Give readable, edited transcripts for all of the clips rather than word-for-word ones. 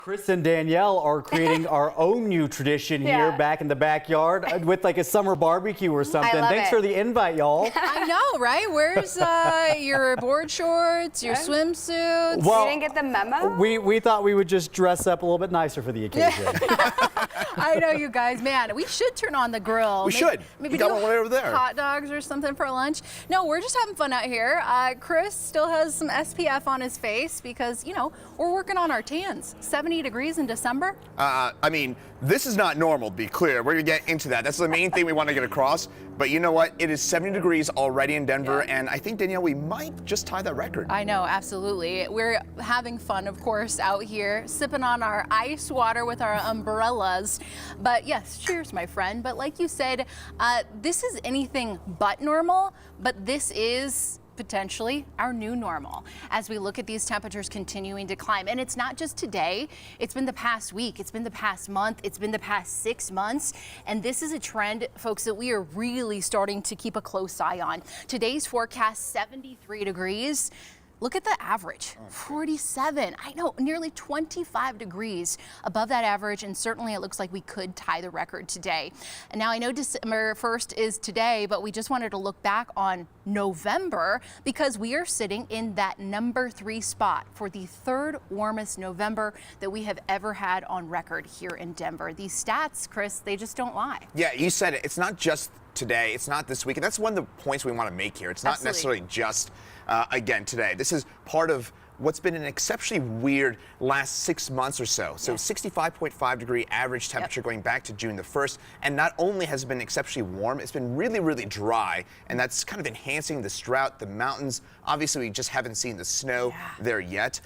Chris and Danielle are creating our own new tradition here back in the backyard with like a summer barbecue or something. Thanks for the invite, y'all. I know, right? Where's your board shorts, your swimsuits? Well, you didn't get the memo? We thought we would just dress up a little bit nicer for the occasion. I know, you guys, man, we should turn on the grill. We should. Maybe we got one right over there. Hot dogs or something for lunch. No, we're just having fun out here. Chris still has some SPF on his face because, you know, we're working on our tans. 70 degrees in December. I mean, this is not normal, to be clear. We're going to get into that. That's the main thing we want to get across. But you know what? It is 70 degrees already in Denver, and I think, Danielle, we might just tie that record. I know, absolutely. We're having fun, of course, out here, sipping on our ice water with our umbrellas. But yes, cheers, my friend. But like you said, this is anything but normal, but this is potentially our new normal as we look at these temperatures continuing to climb. And it's not just today, it's been the past week, it's been the past month, it's been the past 6 months. And this is a trend, folks, that we are really starting to keep a close eye on. Today's forecast, 73 degrees. Look at the average, 47. I know, nearly 25 degrees above that average, and certainly it looks like we could tie the record today. And now I know December 1st is today, but we just wanted to look back on November because we are sitting in that number 3 spot for the 3rd warmest November that we have ever had on record here in Denver. These stats, Chris, they just don't lie. Yeah, you said it. It's not just today. It's not this week. And that's one of the points we want to make here. It's not necessarily just, again, today. This is part of what's been an exceptionally weird last 6 months or so. So 65.5 degree average temperature going back to June the 1st. And not only has it been exceptionally warm, it's been really, really dry. And that's kind of enhancing this drought. The mountains, obviously, we just haven't seen the snow there yet.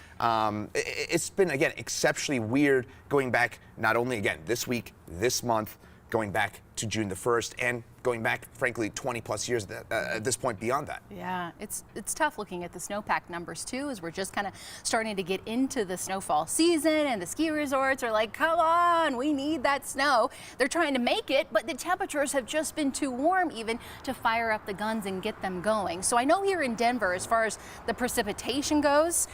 It's been, again, exceptionally weird going back not only, again, this week, this month, going back to June the 1st, and going back, frankly, 20 plus years at this point beyond that. Yeah, it's tough looking at the snowpack numbers too, as we're just kind of starting to get into the snowfall season, and the ski resorts are like, come on, we need that snow. They're trying to make it, but the temperatures have just been too warm even to fire up the guns and get them going. So I know here in Denver, as far as the precipitation goes,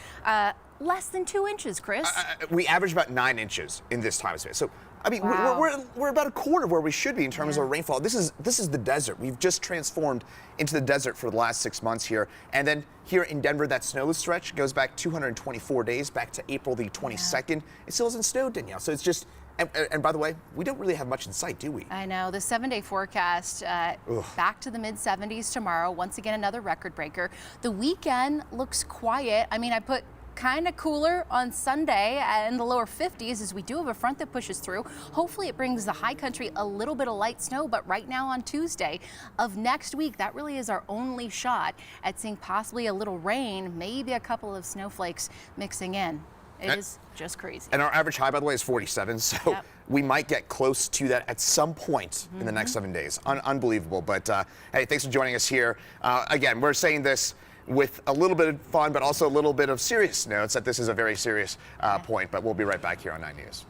less than 2 inches, Chris. We average about 9 inches in this time space. So, I mean, we're about a quarter of where we should be in terms of rainfall. This is the desert. We've just transformed into the desert for the last 6 months here. And then here in Denver, that snowless stretch goes back 224 days, back to April the 22nd. It still hasn't snowed, Danielle. So it's just, and by the way, we don't really have much in sight, do we? I know. The 7-day forecast, back to the mid-70s tomorrow. Once again, another record breaker. The weekend looks quiet. I mean, I put kind of cooler on Sunday in the lower 50s as we do have a front that pushes through. Hopefully it brings the high country a little bit of light snow, but right now on Tuesday of next week, that really is our only shot at seeing possibly a little rain, maybe a couple of snowflakes mixing in. It is just crazy. And our average high, by the way, is 47, so we might get close to that at some point in the next 7 days. Unbelievable, but hey, thanks for joining us here. Again, we're saying this with a little bit of fun, but also a little bit of serious notes that this is a very serious point, but we'll be right back here on 9 News.